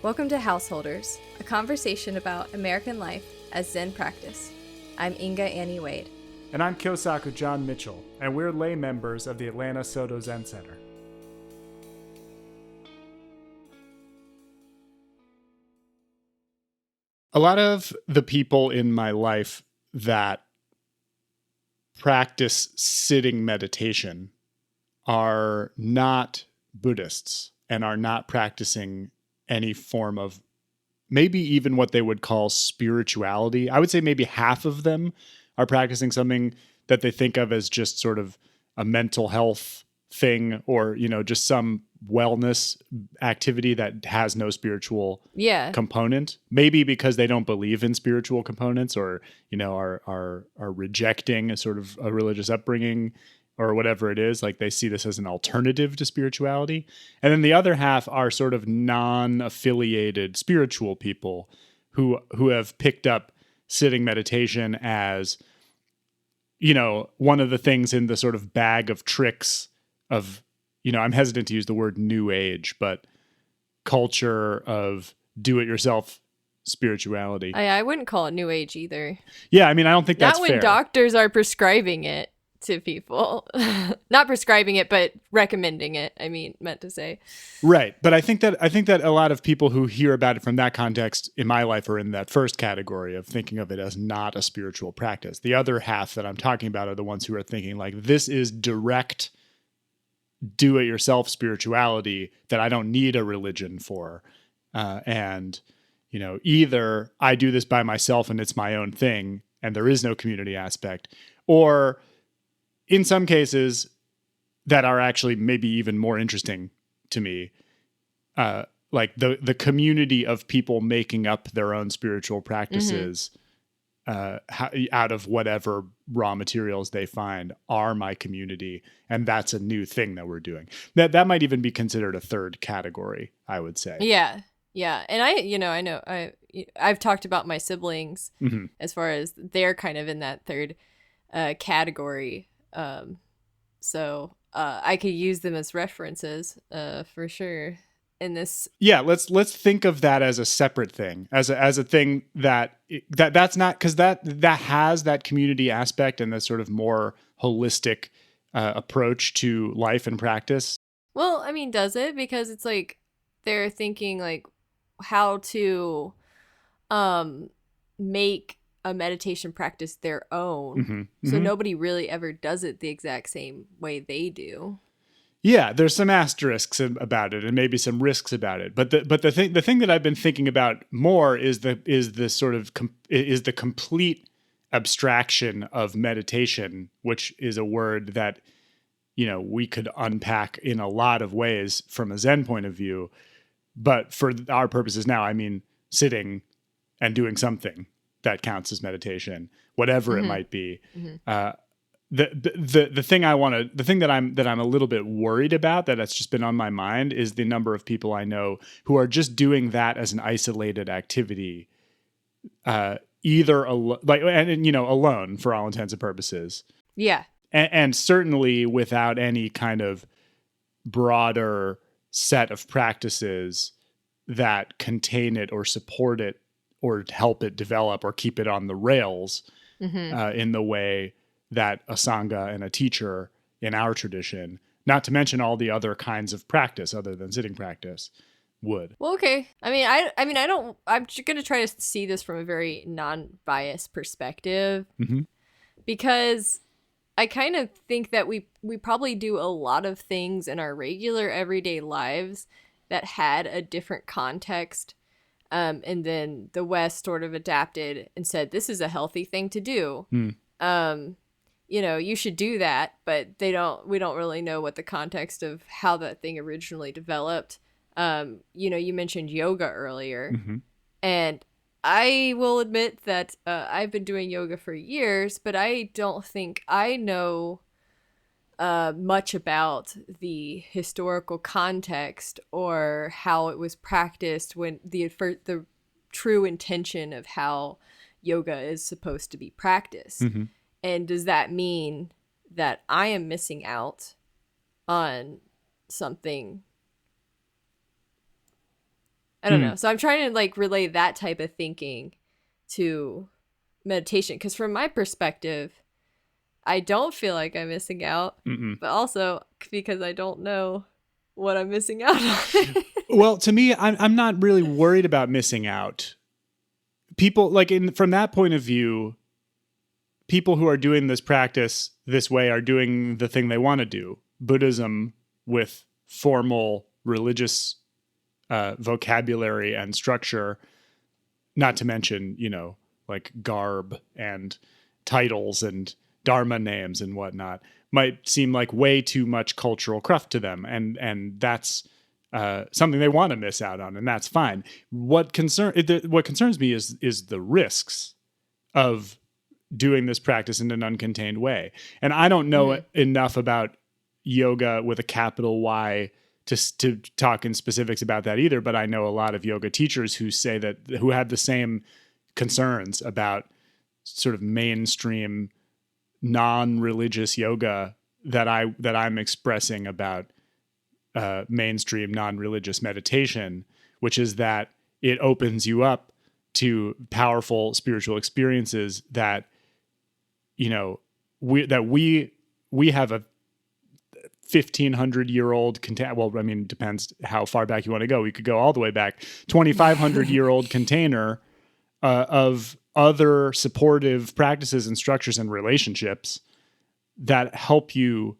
Welcome to Householders, a conversation about American life as Zen practice. I'm Inga Annie Wade. And I'm Kyosaku John Mitchell, and we're lay members of the Atlanta Soto Zen Center. A lot of the people in my life that practice sitting meditation are not Buddhists and are not practicing any form of maybe even what they would call spirituality. I would say maybe half of them are practicing something that they think of as just sort of a mental health thing or, just some wellness activity that has no spiritual component. Maybe because they don't believe in spiritual components or, are rejecting a sort of a religious upbringing or whatever it is. Like they see this as an alternative to spirituality. And then the other half are sort of non-affiliated spiritual people who have picked up sitting meditation as, one of the things in the sort of bag of tricks of, I'm hesitant to use the word new age, but culture of do-it-yourself spirituality. I wouldn't call it new age either. Yeah, I don't think that's fair. Not when doctors are prescribing it to people. Not prescribing it, but recommending it, meant to say. Right. But I think that a lot of people who hear about it from that context in my life are in that first category of thinking of it as not a spiritual practice. The other half that I'm talking about are the ones who are thinking like this is direct do-it-yourself spirituality that I don't need a religion for. Either I do this by myself and it's my own thing and there is no community aspect, or in some cases that are actually maybe even more interesting to me, like the community of people making up their own spiritual practices out of whatever raw materials they find are my community. And that's a new thing that we're doing. That might even be considered a third category, I would say. Yeah. Yeah. And I've talked about my siblings as far as they're kind of in that third category. So I could use them as references for sure in this. Yeah, let's think of that as a separate thing, as a thing that's not, because that has that community aspect and that sort of more holistic approach to life and practice. Well, does it? Because it's like they're thinking like how to make a meditation practice their own. So nobody really ever does it the exact same way they do. Yeah, there's some asterisks about it and maybe some risks about it. But the thing that I've been thinking about more is the complete abstraction of meditation, which is a word that we could unpack in a lot of ways from a Zen point of view. But for our purposes now, sitting and doing something that counts as meditation, whatever it might be. The thing that I'm a little bit worried about that's just been on my mind is the number of people I know who are just doing that as an isolated activity, either alone for all intents and purposes. Yeah, and certainly without any kind of broader set of practices that contain it or support it or help it develop or keep it on the rails in the way that a sangha and a teacher in our tradition, not to mention all the other kinds of practice other than sitting practice, would. Well, okay. I'm just going to try to see this from a very non-biased perspective because I kind of think that we probably do a lot of things in our regular everyday lives that had a different context. And then the West sort of adapted and said, this is a healthy thing to do. You should do that, but we don't really know what the context of how that thing originally developed. You mentioned yoga earlier, and I will admit that I've been doing yoga for years, but I don't think I know much about the historical context or how it was practiced when the true intention of how yoga is supposed to be practiced. And does that mean that I am missing out on something I don't know. So I'm trying to like relay that type of thinking to meditation, because from my perspective, I don't feel like I'm missing out, but also because I don't know what I'm missing out on. Well, to me, I'm not really worried about missing out. People like from that point of view, people who are doing this practice this way are doing the thing they want to do. Buddhism with formal religious vocabulary and structure, not to mention, like garb and titles and dharma names and whatnot, might seem like way too much cultural cruft to them. And that's something they want to miss out on, and that's fine. What concerns me is the risks of doing this practice in an uncontained way. And I don't know enough about yoga with a capital Y to talk in specifics about that either, but I know a lot of yoga teachers who have the same concerns about sort of mainstream non-religious yoga that I'm expressing about mainstream non-religious meditation, which is that it opens you up to powerful spiritual experiences that we have a 1,500-year-old well, I mean, depends how far back you want to go. We could go all the way back, 2,500-year-old container of other supportive practices and structures and relationships that help you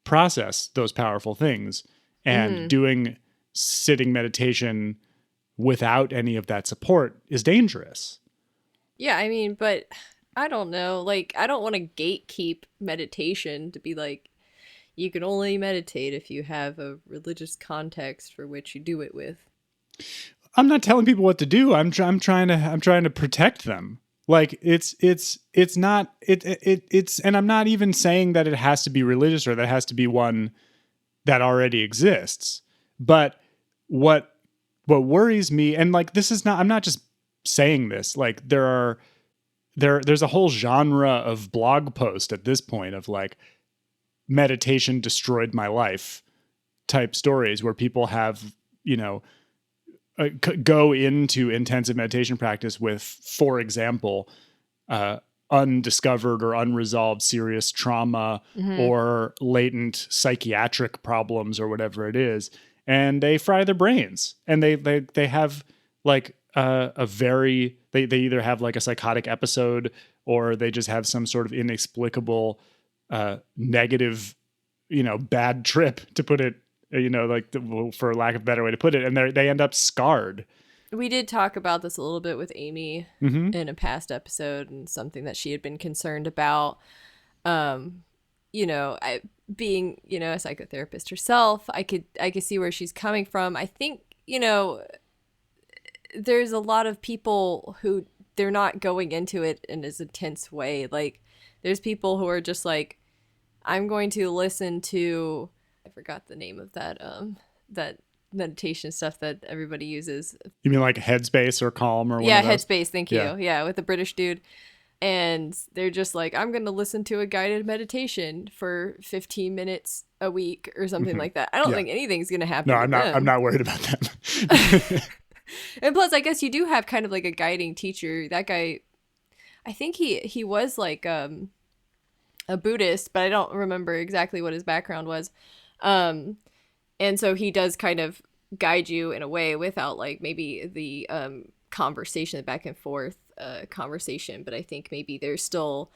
process those powerful things. And doing sitting meditation without any of that support is dangerous. Yeah, I mean, but I don't know. Like, I don't want to gatekeep meditation to be like, you can only meditate if you have a religious context for which you do it with. I'm not telling people what to do. I'm trying to protect them. Like it's not, and I'm not even saying that it has to be religious or that it has to be one that already exists. But what worries me, and like, this is not, I'm not just saying this, like there's a whole genre of blog post at this point of like meditation destroyed my life type stories where people have, go into intensive meditation practice with, for example, undiscovered or unresolved serious trauma or latent psychiatric problems or whatever it is. And they fry their brains, and they have like they either have like a psychotic episode, or they just have some sort of inexplicable negative, bad trip, to put it, for lack of a better way to put it. And they end up scarred. We did talk about this a little bit with Amy in a past episode, and something that she had been concerned about. Being, a psychotherapist herself, I could see where she's coming from. I think, there's a lot of people who they're not going into it in as intense way. Like, there's people who are just like, I'm going to listen to, I forgot the name of that meditation stuff that everybody uses. You mean like Headspace or Calm or yeah, Headspace? Thank you. Yeah, with the British dude. And they're just like, I'm going to listen to a guided meditation for 15 minutes a week or something like that. I don't think anything's going to happen. No, I'm not worried about that. And plus, I guess you do have kind of like a guiding teacher. That guy, I think he was like a Buddhist, but I don't remember exactly what his background was. And so he does kind of guide you in a way without like maybe the conversation, the back and forth conversation. But I think maybe there's still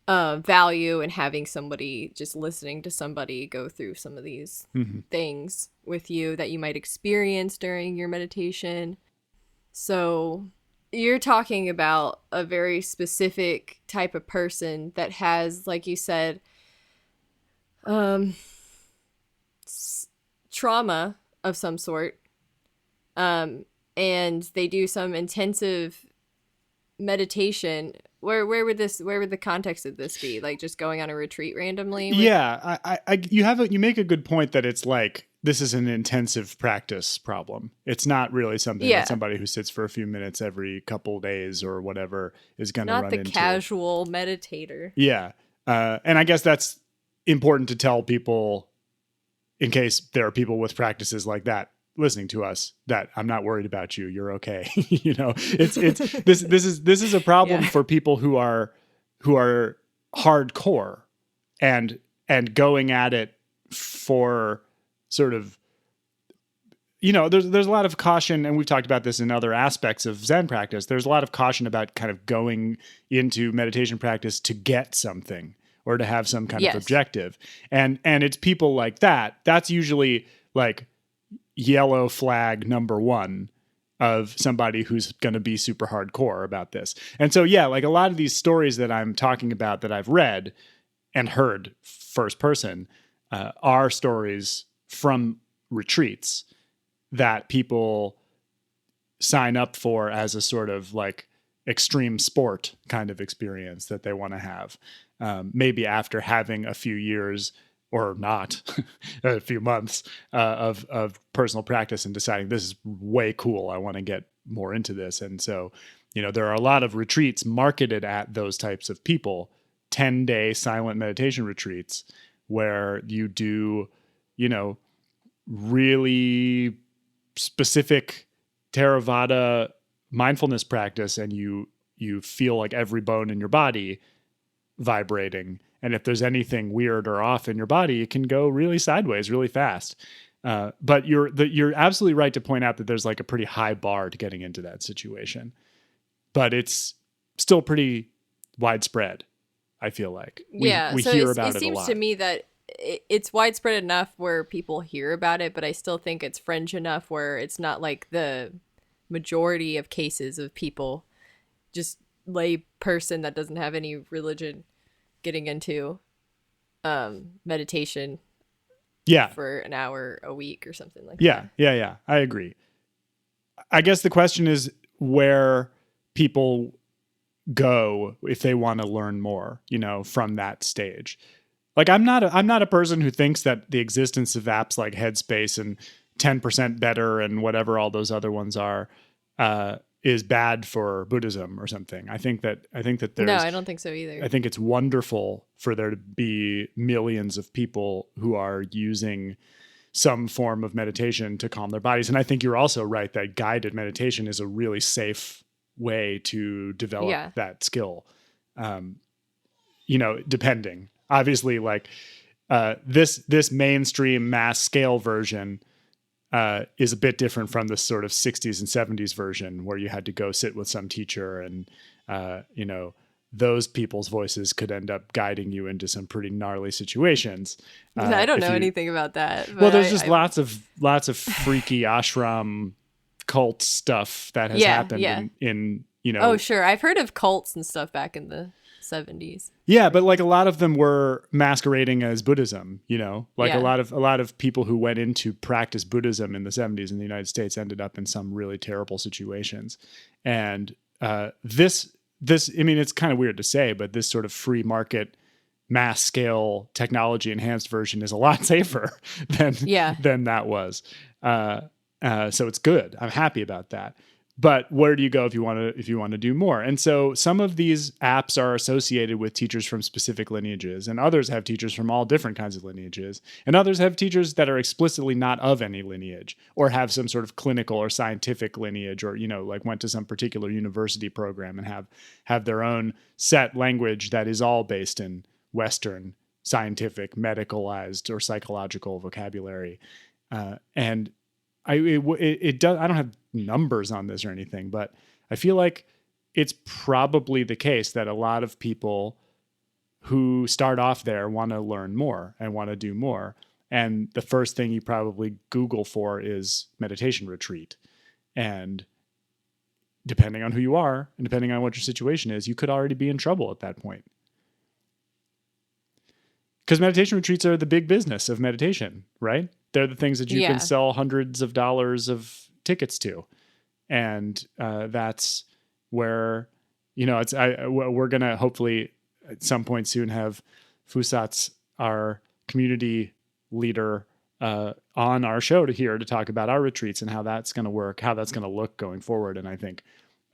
value in having somebody, just listening to somebody go through some of these things with you that you might experience during your meditation. So you're talking about a very specific type of person that has, like you said, trauma of some sort, and they do some intensive meditation. Where would the context of this be? Like just going on a retreat randomly? Yeah, you make a good point that it's like, this is an intensive practice problem. It's not really something that somebody who sits for a few minutes every couple days or whatever is going to run into. Not the casual meditator. Yeah. And I guess that's important to tell people in case there are people with practices like that listening to us that I'm not worried about you. You're okay. It's this is a problem for people who are hardcore and going at it for sort of, there's a lot of caution, and we've talked about this in other aspects of Zen practice. There's a lot of caution about kind of going into meditation practice to get something or to have some kind of objective. And it's people like that. That's usually like yellow flag number one of somebody who's going to be super hardcore about this. And so, yeah, like a lot of these stories that I'm talking about that I've read and heard first person are stories from retreats that people sign up for as a sort of like extreme sport kind of experience that they want to have. Maybe after having a few years or not, a few months of personal practice and deciding this is way cool. I want to get more into this. And so, there are a lot of retreats marketed at those types of people, 10-day silent meditation retreats where you do, really specific Theravada mindfulness practice, and you feel like every bone in your body vibrating. And if there's anything weird or off in your body, it can go really sideways really fast. But you're absolutely right to point out that there's like a pretty high bar to getting into that situation. But it's still pretty widespread, I feel like. We hear about it a lot. It seems to me that it's widespread enough where people hear about it, but I still think it's fringe enough where it's not like the majority of cases of people, just lay person that doesn't have any religion, getting into meditation for an hour a week or something like that. Yeah. I agree. I guess the question is where people go if they want to learn more, from that stage. Like I'm not a person who thinks that the existence of apps like Headspace and 10% Better and whatever all those other ones are is bad for Buddhism or something. I think that there's No, I don't think so either. I think it's wonderful for there to be millions of people who are using some form of meditation to calm their bodies. And I think you're also right that guided meditation is a really safe way to develop that skill. Depending. Obviously, like this mainstream mass scale version is a bit different from the sort of 60s and 70s version where you had to go sit with some teacher and, those people's voices could end up guiding you into some pretty gnarly situations. I don't know anything about that. Well, there's just lots of freaky ashram cult stuff that has happened in Oh, sure. I've heard of cults and stuff back in the 70s. Yeah, but like a lot of them were masquerading as Buddhism, a lot of people who went into practice Buddhism in the 70s in the United States ended up in some really terrible situations. And this I mean, it's kind of weird to say, but this sort of free market mass scale technology enhanced version is a lot safer than that was. So it's good. I'm happy about that. But where do you go if you want to do more? And so some of these apps are associated with teachers from specific lineages, and others have teachers from all different kinds of lineages, and others have teachers that are explicitly not of any lineage or have some sort of clinical or scientific lineage, or like went to some particular university program and have their own set language that is all based in Western scientific, medicalized, or psychological vocabulary. And I don't have numbers on this or anything, but I feel like it's probably the case that a lot of people who start off there want to learn more and want to do more. And the first thing you probably Google for is meditation retreat. And depending on who you are and depending on what your situation is, you could already be in trouble at that point. Because meditation retreats are the big business of meditation, right? They're the things that you can sell hundreds of dollars of tickets to. And that's where, we're going to hopefully at some point soon have Fusats, our community leader, on our show to talk about our retreats and how that's going to work, how that's going to look going forward. And I think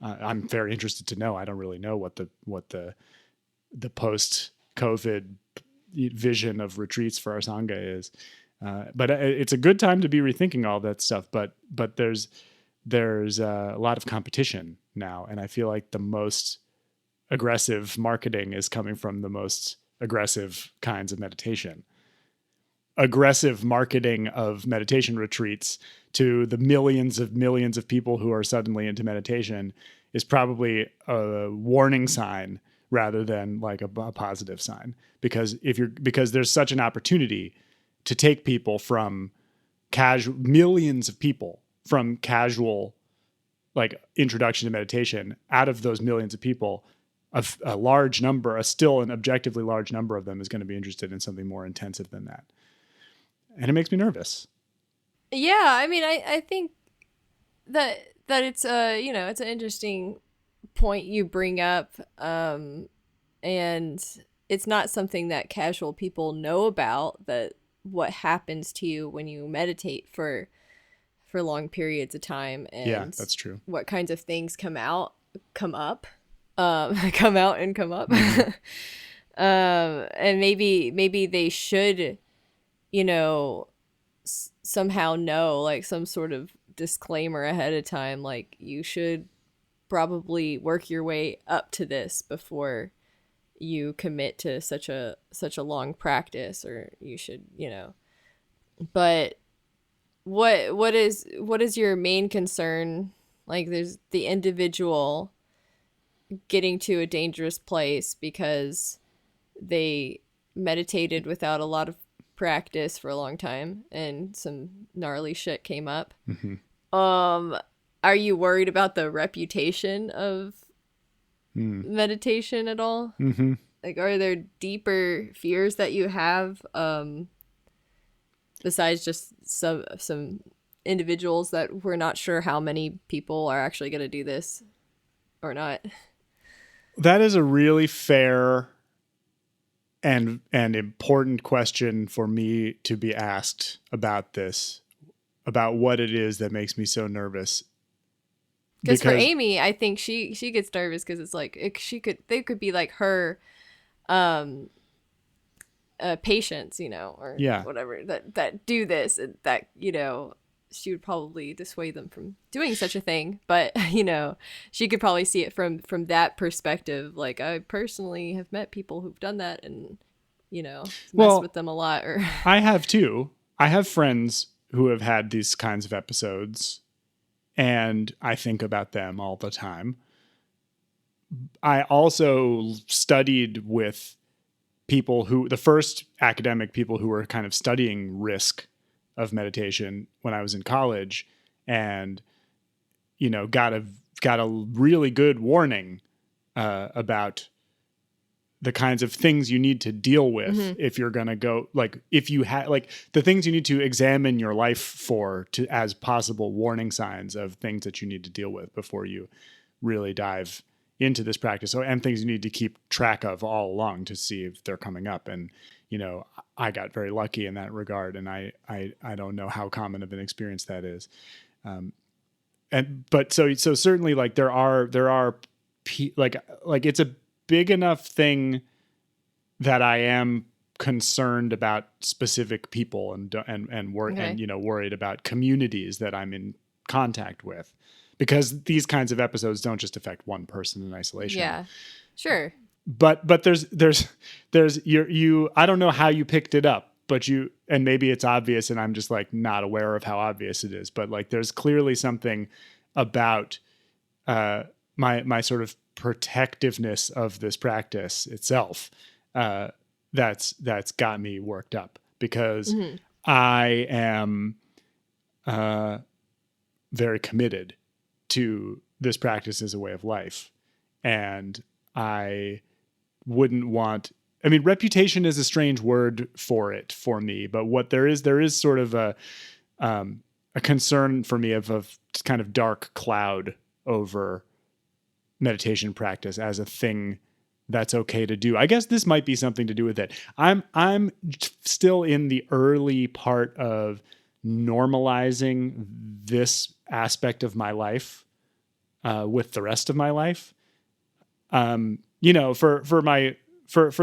I'm very interested to know. I don't really know what the post-COVID vision of retreats for our Sangha is. But it's a good time to be rethinking all that stuff. But there's a lot of competition now, and I feel like the most aggressive marketing is coming from the most aggressive kinds of meditation. Aggressive marketing of meditation retreats to the millions of people who are suddenly into meditation is probably a warning sign rather than like a positive sign, because there's such an opportunity to take people from millions of people from casual like introduction to meditation. Out of those millions of people, a large number, still an objectively large number of them, is going to be interested in something more intensive than that. And it makes me nervous. Yeah, I mean, I think that it's it's an interesting point you bring up, and it's not something that casual people know about, that what happens to you when you meditate for long periods of time, and yeah, that's true. What kinds of things come up, come out and come up. Mm-hmm. And maybe they should, somehow know, like some sort of disclaimer ahead of time, like you should probably work your way up to this before you commit to such a long practice, or you should, but what is your main concern? Like, there's the individual getting to a dangerous place because they meditated without a lot of practice for a long time and some gnarly shit came up. Mm-hmm. Are you worried about the reputation of meditation at all? Mm-hmm. Like, are there deeper fears that you have, besides just some individuals that we're not sure how many people are actually going to do this or not? That is a really fair and important question for me to be asked about this, about what it is that makes me so nervous. Because for Amy, I think she gets nervous because it's like they could be like her patients, or whatever that do this, and that she would probably dissuade them from doing such a thing. But she could probably see it from that perspective. Like, I personally have met people who've done that, and messed with them a lot. Or I have too. I have friends who have had these kinds of episodes, and I think about them all the time. I also studied with the first academic people who were kind of studying risk of meditation when I was in college, and got a really good warning about the kinds of things you need to deal with if you're going to go, like, if you have, like, the things you need to examine your life for as possible warning signs of things that you need to deal with before you really dive into this practice. And things you need to keep track of all along to see if they're coming up. And, I got very lucky in that regard, and I don't know how common of an experience that is. But certainly, like, there are like it's a big enough thing that I am concerned about specific people and worried about communities that I'm in contact with, because these kinds of episodes don't just affect one person in isolation. Yeah, sure. But there's you I don't know how you picked it up, but and maybe it's obvious and I'm just like not aware of how obvious it is, but like there's clearly something about my sort of protectiveness of this practice itself that's got me worked up, because I am very committed to this practice as a way of life, and I wouldn't want, I mean, reputation is a strange word for me, but what there is sort of a concern for me of a kind of dark cloud over meditation practice as a thing that's okay to do. I guess this might be something to do with it. I'm still in the early part of normalizing this aspect of my life with the rest of my life. For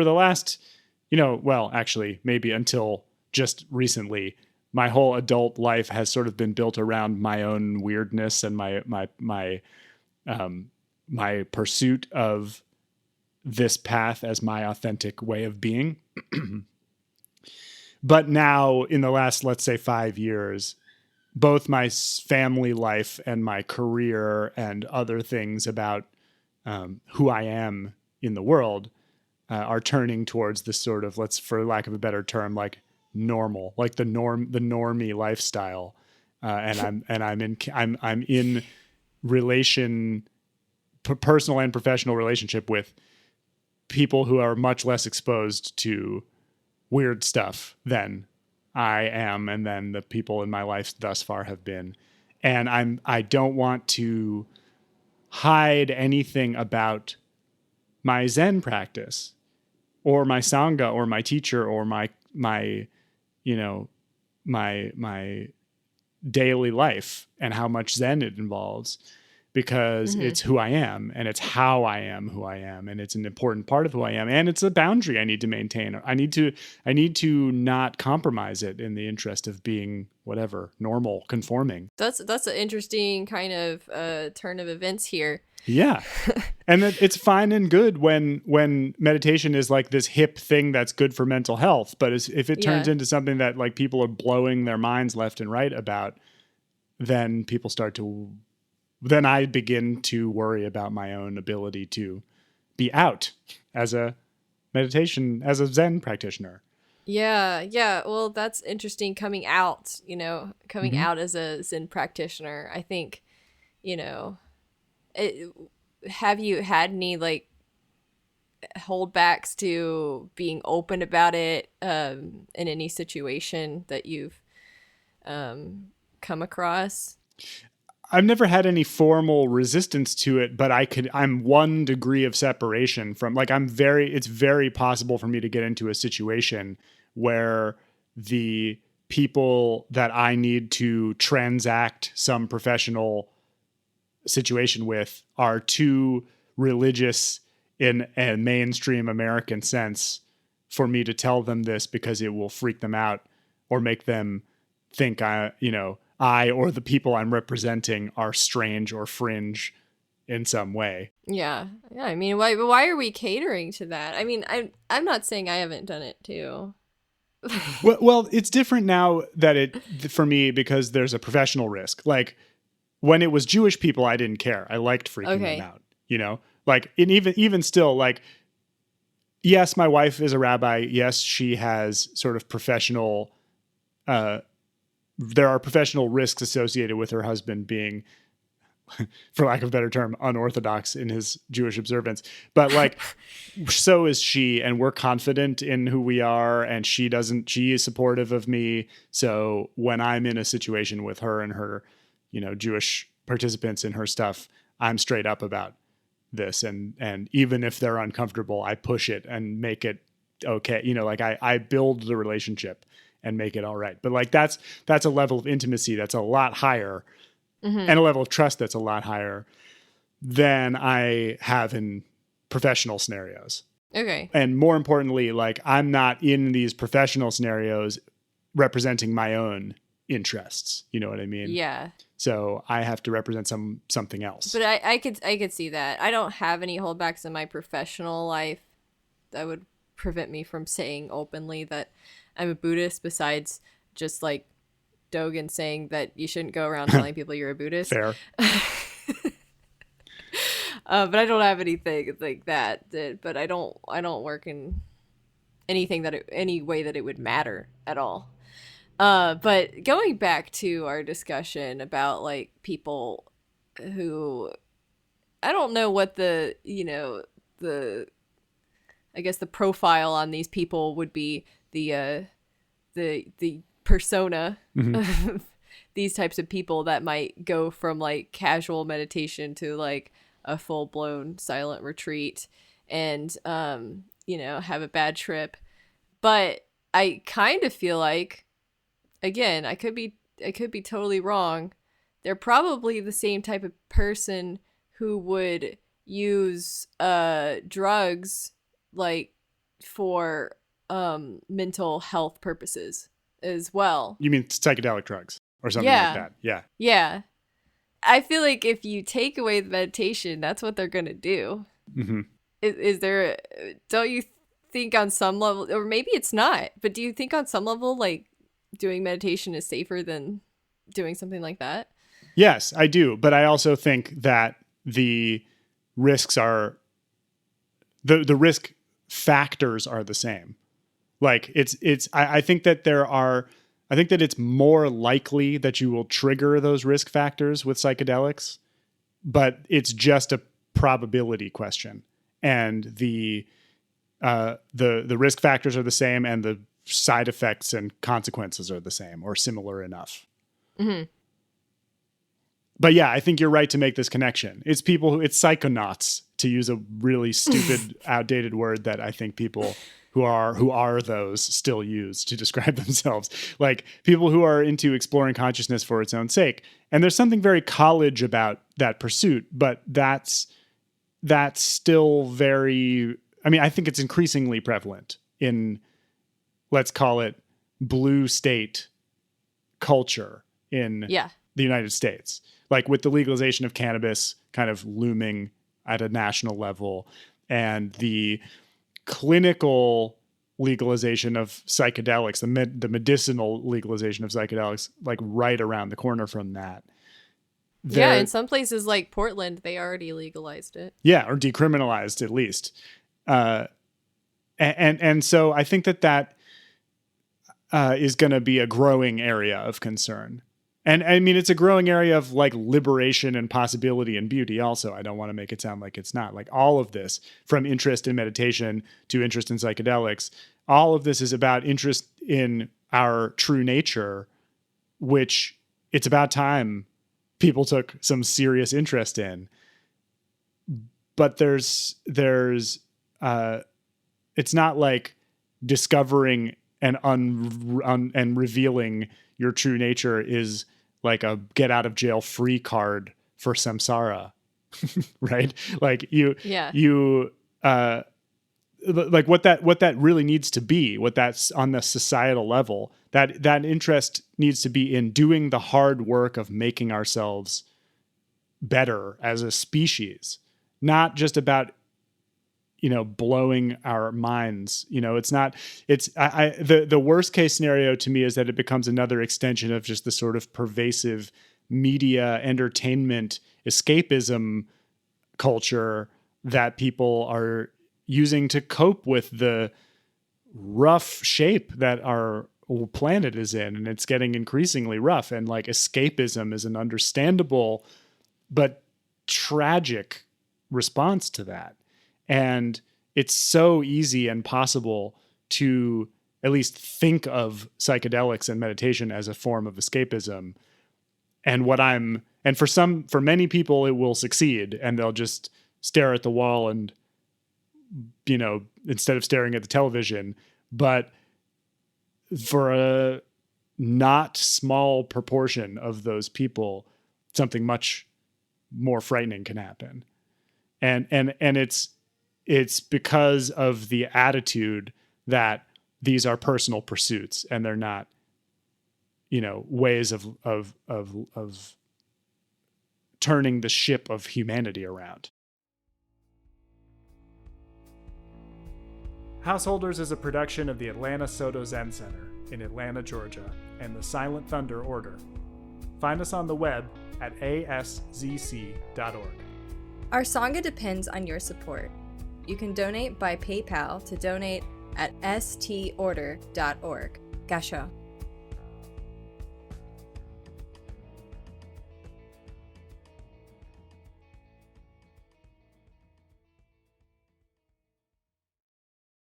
the last, well, actually maybe until just recently, my whole adult life has sort of been built around my own weirdness and my pursuit of this path as my authentic way of being. But now in the last, let's say 5 years, both my family life and my career and other things about who I am in the world are turning towards this sort of, let's, for lack of a better term, like normal, like the normie lifestyle. I'm in personal and professional relationship with people who are much less exposed to weird stuff than I am, and then the people in my life thus far have been. And I don't want to hide anything about my Zen practice or my Sangha or my teacher or my daily life and how much Zen it involves, because it's who I am and it's how I am who I am, and it's an important part of who I am, and it's a boundary I need to maintain. I need to not compromise it in the interest of being whatever, normal, conforming. That's an interesting kind of turn of events here. Yeah. And it's fine and good when meditation is like this hip thing that's good for mental health. But if it turns into something that like people are blowing their minds left and right about, then I begin to worry about my own ability to be out as a Zen practitioner. Yeah. Well, that's interesting, coming out out as a Zen practitioner. I think, have you had any like holdbacks to being open about it in any situation that you've come across? I've never had any formal resistance to it, but I'm 1 degree of separation from, like, it's very possible for me to get into a situation where the people that I need to transact some professional situation with are too religious in a mainstream American sense for me to tell them this, because it will freak them out or make them think I or the people I'm representing are strange or fringe in some way. Yeah. I mean, why are we catering to that? I mean, I'm not saying I haven't done it too. well, it's different now that for me, because there's a professional risk. Like, when it was Jewish people, I didn't care. I liked freaking them out, like, and even still, like, yes, my wife is a rabbi. Yes, she has sort of professional, there are professional risks associated with her husband being, for lack of a better term, unorthodox in his Jewish observance. But like, so is she, and we're confident in who we are, and she is supportive of me. So when I'm in a situation with her and her, Jewish participants in her stuff, I'm straight up about this. And even if they're uncomfortable, I push it and make it okay. Like I build the relationship and make it all right. But like, that's a level of intimacy that's a lot higher, and a level of trust that's a lot higher than I have in professional scenarios. Okay. And more importantly, like, I'm not in these professional scenarios representing my own interests. You know what I mean? Yeah. So I have to represent something else. But I could see that. I don't have any holdbacks in my professional life that would prevent me from saying openly that I'm a Buddhist, besides just like Dogen saying that you shouldn't go around telling people you're a Buddhist. Fair. But I don't have anything like that. But I don't work in anything any way that it would matter at all. But going back to our discussion about like people who, I don't know what the I guess the profile on these people would be, the persona of these types of people that might go from like casual meditation to like a full-blown silent retreat and have a bad trip. But I kind of feel like, again, I could be totally wrong, they're probably the same type of person who would use drugs like for mental health purposes as well. You mean psychedelic drugs or something like that? Yeah. Yeah. I feel like if you take away the meditation, that's what they're going to do. Mm-hmm. Is there, don't you think on some level, or maybe it's not, but do you think on some level, like doing meditation is safer than doing something like that? Yes, I do. But I also think that the risks are, the risk factors are the same. Like I think that I think that it's more likely that you will trigger those risk factors with psychedelics, but it's just a probability question. And the risk factors are the same, and the side effects and consequences are the same or similar enough. Mm-hmm. But yeah, I think you're right to make this connection. It's psychonauts, to use a really stupid, outdated word that I think people who are those still use to describe themselves. Like people who are into exploring consciousness for its own sake. And there's something very college about that pursuit, but that's still very, I mean, I think it's increasingly prevalent in, let's call it, blue state culture in the United States. Like with the legalization of cannabis kind of looming at a national level, and the clinical legalization of psychedelics, the medicinal legalization of psychedelics, like right around the corner from that. In some places like Portland, they already legalized it. Yeah, or decriminalized at least. And so I think that is going to be a growing area of concern. And I mean, it's a growing area of like liberation and possibility and beauty also. I don't want to make it sound like it's not. Like all of this, from interest in meditation to interest in psychedelics, all of this is about interest in our true nature, which it's about time people took some serious interest in. But there's it's not like discovering and revealing your true nature is like a get out of jail free card for samsara, right? Like like what that really needs to be, what that's on the societal level, that interest needs to be in doing the hard work of making ourselves better as a species, not just about, blowing our minds. The worst case scenario to me is that it becomes another extension of just the sort of pervasive media, entertainment, escapism culture that people are using to cope with the rough shape that our planet is in. And it's getting increasingly rough. And like escapism is an understandable but tragic response to that. And it's so easy and possible to at least think of psychedelics and meditation as a form of escapism. And for many people, it will succeed, and they'll just stare at the wall and, instead of staring at the television. But for a not small proportion of those people, something much more frightening can happen. And it's because of the attitude that these are personal pursuits and they're not, ways of turning the ship of humanity around. Householders is a production of the Atlanta Soto Zen Center in Atlanta, Georgia, and the Silent Thunder Order. Find us on the web at ASZC.org. Our Sangha depends on your support. You can donate by PayPal to donate at storder.org. Gasho.